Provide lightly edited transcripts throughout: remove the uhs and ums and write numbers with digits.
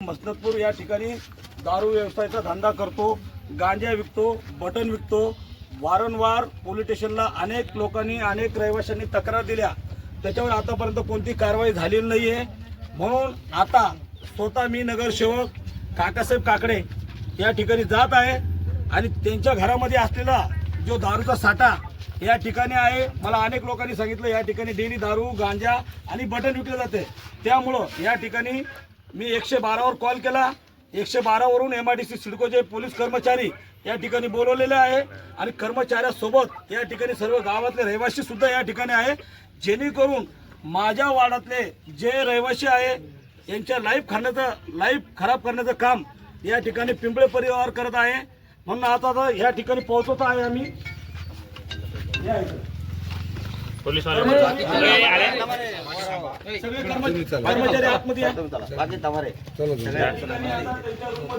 मसनतपूर या ठिकाणी दारू व्यवसायाचा धंदा करतो, गांजा विकतो, बटन विकतो। वारंवार पोलीस स्टेशनला अनेक लोकांनी अनेक रहिवाशांनी तक्रार दिल्या, त्याच्यावर आतापर्यंत कोणती कारवाई झालेली नाही आहे। म्हणून आता स्वतः मी नगरसेवक काकासाहेब काकडे या ठिकाणी जात आहे आणि त्यांच्या घरामध्ये असलेला जो दारूचा साठा या ठिकाणी आहे। मला अनेक लोकांनी सांगितलं या ठिकाणी डेली दारू, गांजा आणि बटन विकले जाते। त्यामुळं या ठिकाणी मी 112 वर कॉल केला। 112 वरून MIDC सिडकोचे पोलीस कर्मचारी या ठिकाणी बोलवलेले आहे आणि कर्मचाऱ्यासोबत या ठिकाणी सर्व गावातले रहिवासी सुद्धा या ठिकाणी आहे, जेणेकरून माझ्या वार्डातले जे रहिवासी आहे यांच्या लाईफ खराब करण्याचं काम या ठिकाणी पिंपळे परिवार करत आहे। म्हणून आता या ठिकाणी पोहोचत आहे आम्ही। पोलीस सगळे कर्मचारी आतमध्ये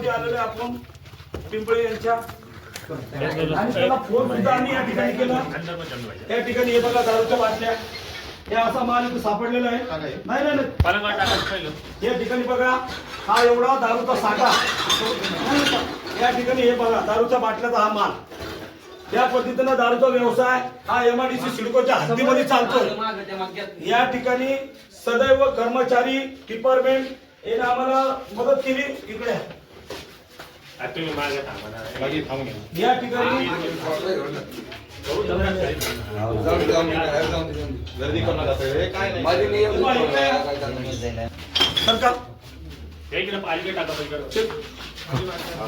आलेले आपण पिंपळे यांच्या आणि त्याला फोन सुद्धा आम्ही या ठिकाणी केला। या ठिकाणी हे बघा दारूच्या बाटल्या, हे असा माल इथे सापडलेला आहे। नाही या ठिकाणी बघा हा एवढा दारूचा साठा, या ठिकाणी हे बघा दारूच्या बाटल्याचा हा माल। या पद्धतीने दारूचा व्यवसाय हा MIDC सिडकोच्या हद्दीमध्ये चालतो। या ठिकाणी सदैव कर्मचारी डिपार्टमेंट याने आम्हाला मदत केली। इकडे या ठिकाणी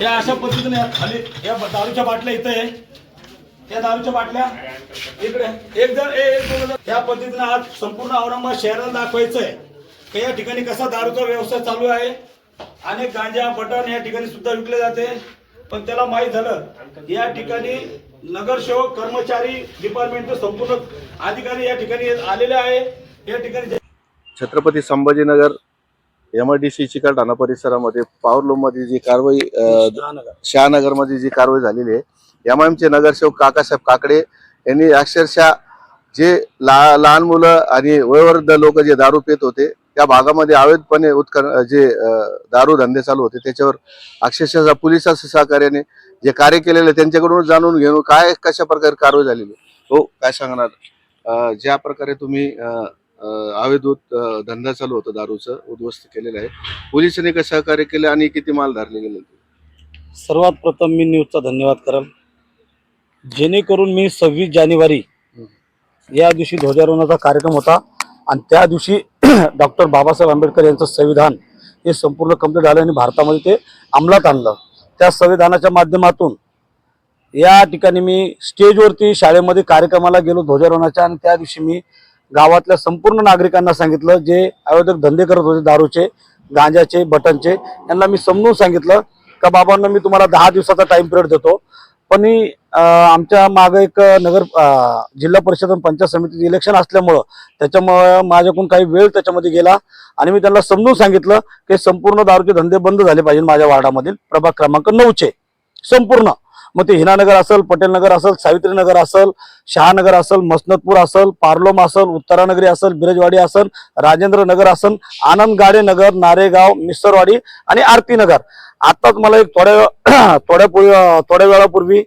या अशा पद्धतीने खाली या दारूच्या बाटल्या इथे आहे, या दारूच्या बाटल्या इकडे एक जण या पद्धतीने आज संपूर्ण औरंगाबाद शहराला दाखवायचं आहे की या ठिकाणी कसा दारूचा व्यवसाय चालू आहे। अनेक गांजा बटन या ठिकाणी सुद्धा विकले जाते, पण त्याला माहीत झालं या ठिकाणी नगरसेवक कर्मचारी डिपार्टमेंटचे संपूर्ण अधिकारी या ठिकाणी आलेले आहे। या ठिकाणी छत्रपती संभाजीनगर MIDC चिकलठाणा परिसरामध्ये पॉवरलूममध्ये जी कारवाई शहानगरमध्ये जी कारवाई झालेली आहे, MIMचे नगरसेवक काकासाहेब काकडे यांनी अक्षरशः जे लहान मुलं आणि वयोवृद्ध लोक जे दारू पित होते त्या भागामध्ये अवैधपणे जे दारू धंदे चालू होते त्याच्यावर अक्षरशः पोलिसांच्या सहकार्याने जे कार्य केलेले त्यांच्याकडून जाणून घेऊन काय कशा प्रकारे कारवाई झालेली हो काय सांगणार। ज्या प्रकारे तुम्ही अवैध धंदा चालू होता दारूचं उद्ध्वस्त केलेलं आहे, पोलिसांनी कसं सहकार्य केलं आणि किती माल धरले गेले? सर्वात प्रथम मी न्यूजचा धन्यवाद करेल, जेणेकरून मी 26 जानेवारी या दिवशी ध्वजारोहणाचा कार्यक्रम होता आणि त्या दिवशी डॉक्टर बाबासाहेब आंबेडकर यांचं संविधान हे संपूर्ण कंप्लीट झालं आणि भारतामध्ये ते अंमलात आणलं। त्या संविधानाच्या माध्यमातून या ठिकाणी मी स्टेजवरती शाळेमध्ये कार्यक्रमाला गेलो ध्वजारोहणाच्या, आणि त्या दिवशी मी गावातल्या संपूर्ण नागरिकांना सांगितलं जे अवैध धंदे करत होते दारूचे, गांजाचे, बटनचे, यांना मी समजून सांगितलं का बाबांना मी तुम्हाला 10 दिवसाचा टाइम पिरियड देतो, पण आमच्या मागे एक जिल्हा परिषद आणि पंचायत समितीचे इलेक्शन असल्यामुळं त्याच्यामुळे माझ्याकडून काही वेळ त्याच्यामध्ये गेला आणि मी त्यांना समजून सांगितलं की संपूर्ण दारूचे धंदे बंद झाले पाहिजे माझ्या वार्डामधील प्रभाग क्रमांक 9चे संपूर्ण। मग ते हिनानगर असेल, पटेल नगर असेल, सावित्रीनगर असेल, शहानगर असेल, मसनतपूर असेल, पार्लोम असेल, उत्तरानगरी असेल, बिरजवाडी असेल, राजेंद्र नगर असेल, आनंद गाडे नगर, नारेगाव, मिसरवाडी आणि आरती नगर। आताच मला एक थोड्या वेळापूर्वी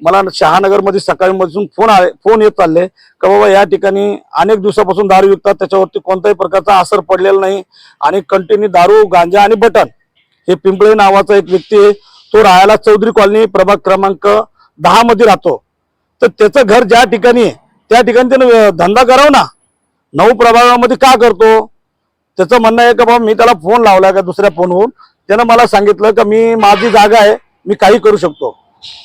मला शहानगरमध्ये सकाळीपासून फोन येत चालले का बाबा या ठिकाणी अनेक दिवसापासून दारू विकतात, त्याच्यावरती कोणत्याही प्रकारचा असर पडलेला नाही आणि कंटिन्यू दारू, गांजा आणि बटन। हे पिंपळे नावाचा एक व्यक्ती आहे, तो राहायला चौधरी कॉलनी प्रभाग क्रमांक 10 मध्ये राहतो, तर त्याचं घर ज्या ठिकाणी आहे त्या ठिकाणी त्याने धंदा करावा ना, 9 प्रभागामध्ये का करतो? त्याचं म्हणणं आहे का बाबा मी त्याला फोन लावला का दुसऱ्या फोनवरून, त्यानं मला सांगितलं का मी माझी जागा आहे, मी काही करू शकतो।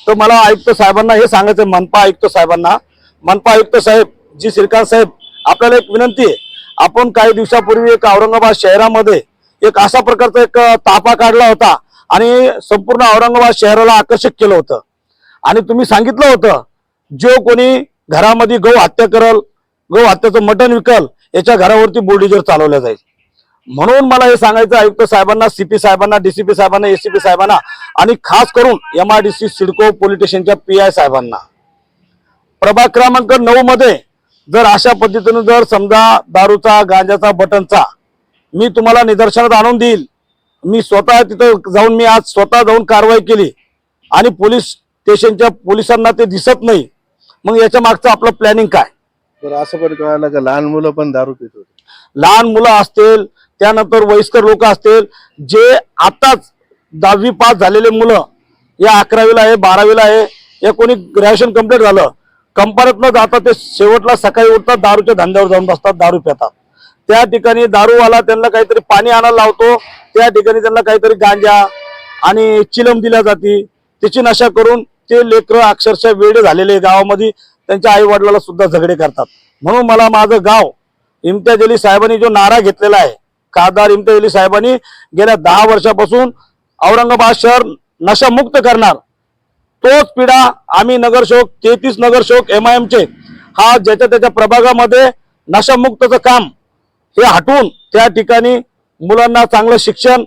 तर मला आयुक्त साहेबांना हे सांगायचं, मनपा आयुक्त साहेबांना, मनपा आयुक्त साहेब जी श्रीकांत साहेब, आपल्याला एक विनंती आहे, आपण काही दिवसापूर्वी एक औरंगाबाद शहरामध्ये एक अशा प्रकारचा एक ताफा काढला होता आणि संपूर्ण औरंगाबाद शहराला आकर्षित केलं होतं आणि तुम्ही सांगितलं होतं जो कोणी घरामध्ये गौ हत्या करल, गौ हत्याचं मटण विकल, याच्या घरावरती बुलडोजर चालवल्या जाईल। म्हणून मला हे सांगायचं आयुक्त साहेबांना, CP साहेबांना, DCP साहेबांना, ACP साहेबांना आणि खास करून MIDC सिडको पोलीस स्टेशनच्या PI साहेबांना, प्रभाग क्रमांक 9 मध्ये जर अशा पद्धतीने जर समजा दारूचा, गांजाचा, बटनचा मी तुम्हाला निदर्शनात आणून देईल मी स्वतः तिथं जाऊन मी आज स्वतः जाऊन कारवाई केली आणि पोलीस स्टेशनच्या पोलिसांना ते दिसत नाही. मग याच्या मागचं आपलं प्लॅनिंग काय? तर असं पण कळालं का लहान मुलं पण दारू पित होते. लहान मुलं असतील, त्यानंतर वयस्कर लोक असतील, जे आताच 10वी पास झालेले मुलं, या 11वीला आहे, 12वीला आहे, या कोणी ग्रॅज्युएशन कंप्लीट झालं, कंपनीत न जाता ते शेवटला सकाळी उठतात, दारूच्या धंद्यावर जाऊन बसतात, दारू पितात. त्या ठिकाणी दारूवाला त्यांना काहीतरी पाणी आणायला लावतो, त्या ठिकाणी त्यांना काहीतरी गांजा आणि चिलम दिल्या जाते, त्याची नशा करून ते लेकरं अक्षरशः वेडे झालेले गावामध्ये त्यांच्या आई वडिलाला सुद्धा झगडे करतात. म्हणून मला माझं गाव इम्तियाज अली साहेबांनी जो नारा घेतलेला आहे, खासदार इम्तियाज अली साहेबांनी गेल्या 10 वर्षापासून औरंगाबाद शहर नशामुक्त करणार, तोच पिढा आम्ही नगरसेवक 33 नगरसेवक MIMचे हा ज्याच्या त्याच्या प्रभागामध्ये नशामुक्तचं काम हे हटवून त्या ठिकाणी मुलांना चांगलं शिक्षण,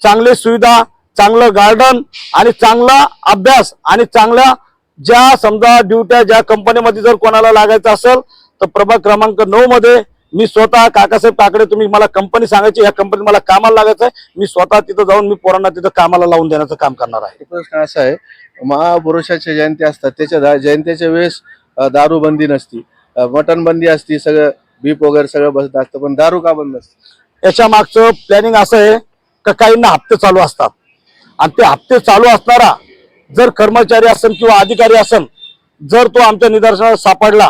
चांगली सुविधा, चांगलं गार्डन आणि चांगला अभ्यास आणि चांगल्या ज्या समजा ड्युट्या ज्या कंपनीमध्ये जर कोणाला लागायचं असेल तर प्रभाग क्रमांक 9 मध्ये मी स्वतः काकासाहेब काकडे, तुम्ही मला कंपनी सांगायची, या कंपनीत मला कामाला लागायचं आहे, मी स्वतः तिथं जाऊन मी पोरांना तिथं कामाला लावून देण्याचं काम करणार आहे. प्रश्न असा आहे, महापुरुषाच्या जयंती असतात, त्याच्या जयंतीच्या वेळेस दारू बंदी नसती, मटन बंदी असती, सगळं बीप वगैरे सगळं बंद असतं, पण दारू का बंद नसते? याच्या मागचं प्लॅनिंग असं आहे का काहींना हप्ते चालू असतात आणि ते हप्ते चालू असणारा जर कर्मचारी असेल किंवा अधिकारी असेल, जर तो आमच्या निदर्शनात सापडला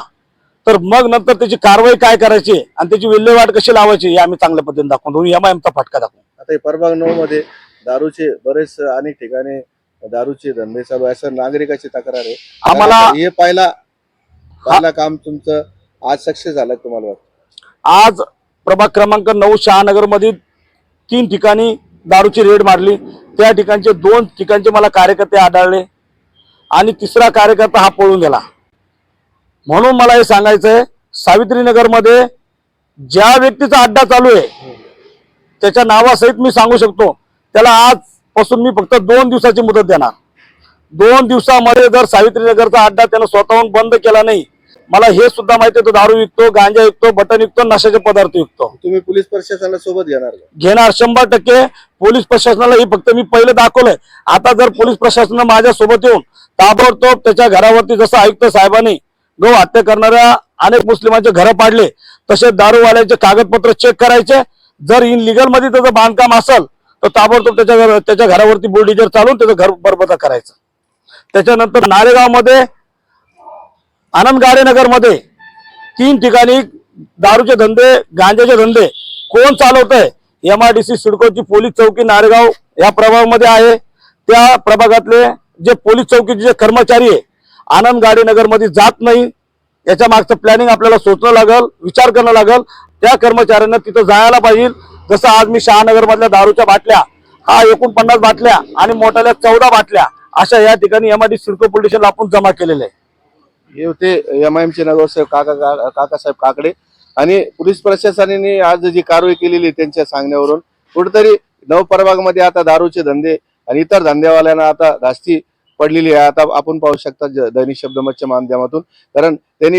तर मग नंतर त्याची कारवाई काय करायची आणि त्याची विल्हेवाट कशी लावायची हे आम्ही चांगल्या पद्धतीने दाखवतो. MIMचा फटका दाखवू. आता हे प्रभाग 9 मध्ये दारूचे बरेच अनेक ठिकाणी दारूचे धंदे चालू आहे असं नागरिकाची तक्रार आहे. आम्हाला हे पहिला काम तुमचं आज सक्सेस झालं तुम्हाला वाटतं? आज प्रभाग क्रमांक 9 शहानगर मध्ये 3 ठिकाणी दारूची रेड मारली, त्या ठिकाणचे 2 ठिकाणचे मला कार्यकर्ते आढळले आणि 3रा कार्यकर्ता हा पळून गेला. म्हणून मला हे सांगायचंय, सावित्रीनगर मध्ये ज्या व्यक्तीचा अड्डा चालू आहे त्याच्या नावासहित मी सांगू शकतो, त्याला आजपासून मी फक्त 2 दिवसाची मुदत देणार. 2 दिवसामध्ये जर सावित्रीनगरचा अड्डा त्यानं स्वतःहून बंद केला नाही, मला हे सुद्धा माहिती आहे तो दारू विकतो, गांजा विकतो, बटन विकतो, नशाचे पदार्थ विकतो. तुम्ही पोलीस प्रशासनाला सोबत घेणार का? घेणार 100%. पोलीस प्रशासनाला ही फक्त मी पहिले दाखवलंय. आता जर पोलीस प्रशासनानं माझ्या सोबत येऊन ताबडतोब त्याच्या घरावरती जसं आयुक्त साहेबांनी गौ हत्या करणाऱ्या अनेक मुस्लिमांचे घर पाडले, तसे दारूवाल्याचे कागदपत्र चेक करायचे, जर इनलिगल मध्ये त्याचं बांधकाम असेल तर ताबडतोब त्याच्या घरावरती बुलडोजर चालून त्याचं घर बरबाद करायचं. त्याच्यानंतर नारेगाव मध्ये, आनंद नगर मध्ये 3 ठिकाणी दारूचे धंदे, गांजाचे धंदे कोण चालवतंय? MIDC सिडकोची पोलीस चौकी नारेगाव या प्रभागामध्ये आहे. त्या प्रभागातले जे पोलीस चौकीचे जे कर्मचारी आहे आनंद नगर मध्ये जात नाही. याच्या मागचं प्लॅनिंग आपल्याला सोचणं लागल, विचार करणं लागल. त्या कर्मचाऱ्यांना तिथं जायला पाहिजे. जसं आज मी शहानगर मधल्या दारूच्या बाटल्या हा 49 बाटल्या आणि मोठ्याल्या 14 बाटल्या अशा या ठिकाणी MIDC सिडको पोलीस स्टेशनला आपण जमा केलेले आहे. हे होते MIMचे नगरसेवक काकासाहेब काकडे. आणि पोलीस प्रशासनाने आज जी कारवाई केलेली आहे त्यांच्या सांगण्यावरून कुठेतरी 9 प्रभागामध्ये आता दारूचे धंदे आणि इतर धंदेवाल्यांना आता धास्ती पडलेली आहे. आता आपण पाहू शकता दैनिक शब्दमतच्या माध्यमातून, कारण त्यांनी